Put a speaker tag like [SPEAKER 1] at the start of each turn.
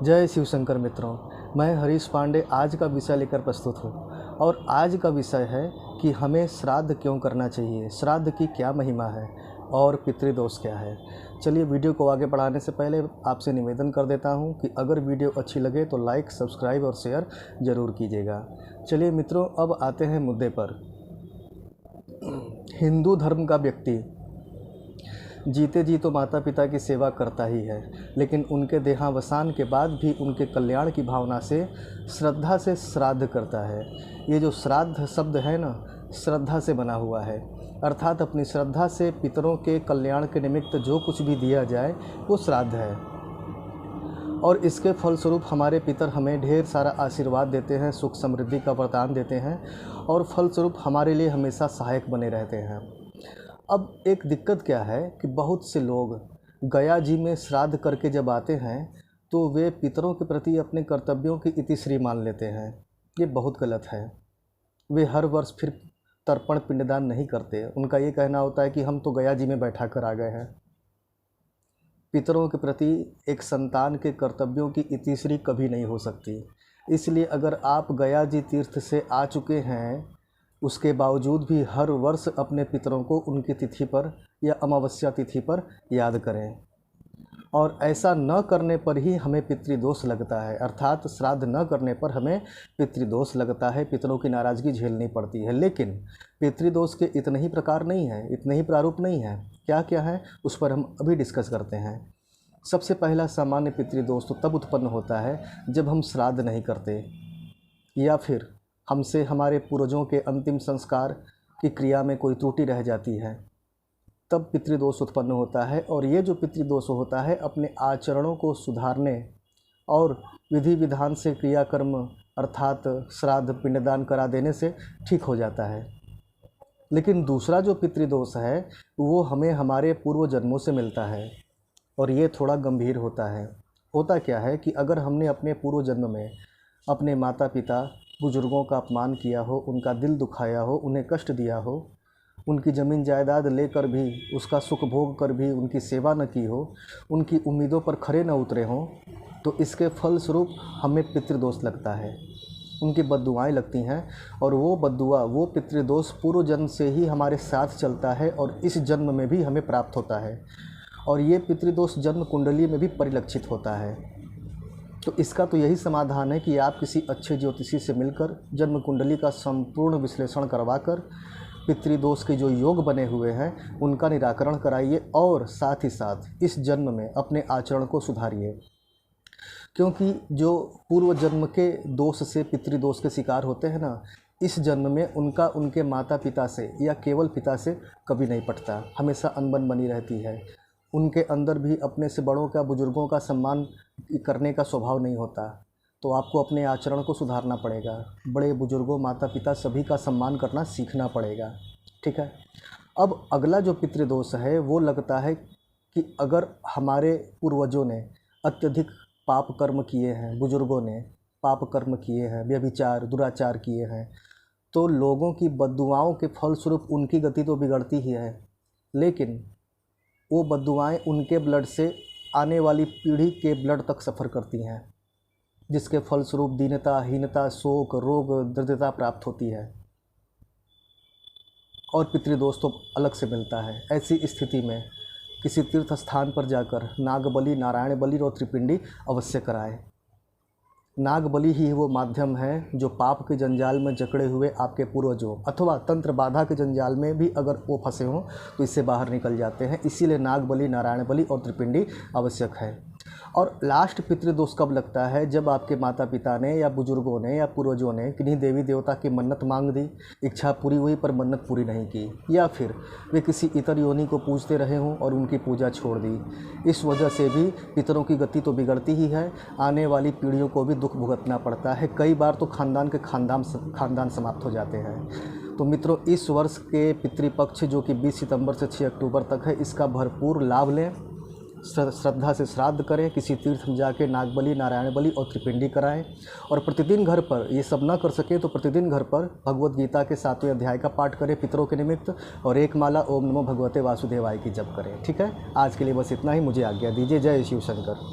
[SPEAKER 1] जय शिव शंकर मित्रों, मैं हरीश पांडे आज का विषय लेकर प्रस्तुत हूँ। और आज का विषय है कि हमें श्राद्ध क्यों करना चाहिए, श्राद्ध की क्या महिमा है और पितृदोष क्या है। चलिए वीडियो को आगे बढ़ाने से पहले आपसे निवेदन कर देता हूँ कि अगर वीडियो अच्छी लगे तो लाइक, सब्सक्राइब और शेयर ज़रूर कीजिएगा। चलिए मित्रों, अब आते हैं मुद्दे पर। हिंदू धर्म का व्यक्ति जीते जी तो माता पिता की सेवा करता ही है, लेकिन उनके देहावसान के बाद भी उनके कल्याण की भावना से श्रद्धा से श्राद्ध करता है। ये जो श्राद्ध शब्द है ना, श्रद्धा से बना हुआ है, अर्थात अपनी श्रद्धा से पितरों के कल्याण के निमित्त जो कुछ भी दिया जाए वो श्राद्ध है। और इसके फलस्वरूप हमारे पितर हमें ढेर सारा आशीर्वाद देते हैं, सुख समृद्धि का वरदान देते हैं और फलस्वरूप हमारे लिए हमेशा सहायक बने रहते हैं। अब एक दिक्कत क्या है कि बहुत से लोग गया जी में श्राद्ध करके जब आते हैं तो वे पितरों के प्रति अपने कर्तव्यों की इतिश्री मान लेते हैं। ये बहुत गलत है। वे हर वर्ष फिर तर्पण पिंडदान नहीं करते। उनका ये कहना होता है कि हम तो गया जी में बैठा कर आ गए हैं। पितरों के प्रति एक संतान के कर्तव्यों की इतिश्री कभी नहीं हो सकती। इसलिए अगर आप गया जी तीर्थ से आ चुके हैं, उसके बावजूद भी हर वर्ष अपने पितरों को उनकी तिथि पर या अमावस्या तिथि पर याद करें। और ऐसा न करने पर ही हमें पितृदोष लगता है, अर्थात श्राद्ध न करने पर हमें पितृदोष लगता है, पितरों की नाराज़गी झेलनी पड़ती है। लेकिन पितृदोष के इतने ही प्रकार नहीं हैं, इतने ही प्रारूप नहीं हैं। क्या क्या है उस पर हम अभी डिस्कस करते हैं। सबसे पहला सामान्य पितृदोष तो तब उत्पन्न होता है जब हम श्राद्ध नहीं करते या फिर हमसे हमारे पूर्वजों के अंतिम संस्कार की क्रिया में कोई त्रुटि रह जाती है, तब पितृदोष उत्पन्न होता है। और ये जो पितृदोष होता है अपने आचरणों को सुधारने और विधि विधान से क्रियाकर्म अर्थात श्राद्ध पिंडदान करा देने से ठीक हो जाता है। लेकिन दूसरा जो पितृदोष है वो हमें हमारे पूर्व जन्मों से मिलता है और ये थोड़ा गंभीर होता है। होता क्या है कि अगर हमने अपने पूर्व जन्म में अपने माता पिता बुज़ुर्गों का अपमान किया हो, उनका दिल दुखाया हो, उन्हें कष्ट दिया हो, उनकी ज़मीन जायदाद लेकर भी उसका सुख भोग कर भी उनकी सेवा न की हो, उनकी उम्मीदों पर खरे न उतरे हों, तो इसके फलस्वरूप हमें पितृदोष लगता है, उनकी बद्दुआएं लगती हैं। और वो बद्दुआ, वो पितृदोष पूर्व जन्म से ही हमारे साथ चलता है और इस जन्म में भी हमें प्राप्त होता है। और ये पितृदोष जन्म कुंडली में भी परिलक्षित होता है। तो इसका तो यही समाधान है कि आप किसी अच्छे ज्योतिषी से मिलकर जन्म कुंडली का संपूर्ण विश्लेषण करवाकर पितृदोष के जो योग बने हुए हैं उनका निराकरण कराइए और साथ ही साथ इस जन्म में अपने आचरण को सुधारिए। क्योंकि जो पूर्व जन्म के दोष से पितृदोष के शिकार होते हैं ना, इस जन्म में उनका उनके माता पिता से या केवल पिता से कभी नहीं पटता, हमेशा अनबन बनी रहती है। उनके अंदर भी अपने से बड़ों का, बुजुर्गों का सम्मान करने का स्वभाव नहीं होता। तो आपको अपने आचरण को सुधारना पड़ेगा। बड़े बुजुर्गों, माता पिता सभी का सम्मान करना सीखना पड़ेगा। ठीक है। अब अगला जो पितृदोष है वो लगता है कि अगर हमारे पूर्वजों ने अत्यधिक पाप कर्म किए हैं, बुजुर्गों ने पाप कर्म किए हैं, व्यभिचार दुराचार किए हैं, तो लोगों की बद्दुआओं के फलस्वरूप उनकी गति तो बिगड़ती ही है, लेकिन वो बद्दुआएं उनके ब्लड से आने वाली पीढ़ी के ब्लड तक सफ़र करती हैं, जिसके फलस्वरूप दीनता, हीनता, शोक, रोग, दरिद्रता प्राप्त होती है। और पितृदोष तो अलग से मिलता है। ऐसी स्थिति में किसी तीर्थ स्थान पर जाकर नाग बलि, नारायण बलि और त्रिपिंडी अवश्य कराएं। नाग बलि ही वो माध्यम है जो पाप के जंजाल में जकड़े हुए आपके पूर्वजों अथवा तंत्र बाधा के जंजाल में भी अगर वो फंसे हों तो इससे बाहर निकल जाते हैं। इसीलिए नाग बलि, नारायण बलि और त्रिपिंडी आवश्यक है। और लास्ट पितृदोष कब लगता है? जब आपके माता पिता ने या बुजुर्गों ने या पूर्वजों ने किन्हीं देवी देवता की मन्नत मांग दी, इच्छा पूरी हुई पर मन्नत पूरी नहीं की, या फिर वे किसी इतर योनि को पूजते रहे हों और उनकी पूजा छोड़ दी। इस वजह से भी पितरों की गति तो बिगड़ती ही है, आने वाली पीढ़ियों को भी दुख भुगतना पड़ता है। कई बार तो खानदान के खानदान समाप्त हो जाते हैं। तो मित्रों, इस वर्ष के पितृपक्ष जो कि 20 सितंबर से 6 अक्टूबर तक है, इसका भरपूर लाभ लें। श्रद्धा से श्राद्ध करें, किसी तीर्थ में जाके नागबलि, नारायण बलि और त्रिपिंडी कराएं। और प्रतिदिन घर पर, ये सब ना कर सके तो प्रतिदिन घर पर भगवत गीता के 7वें अध्याय का पाठ करें पितरों के निमित्त, और 1 माला ओम नमो भगवते वासुदेवाय की जप करें। ठीक है, आज के लिए बस इतना ही। मुझे आज्ञा दीजिए। जय शिव शंकर।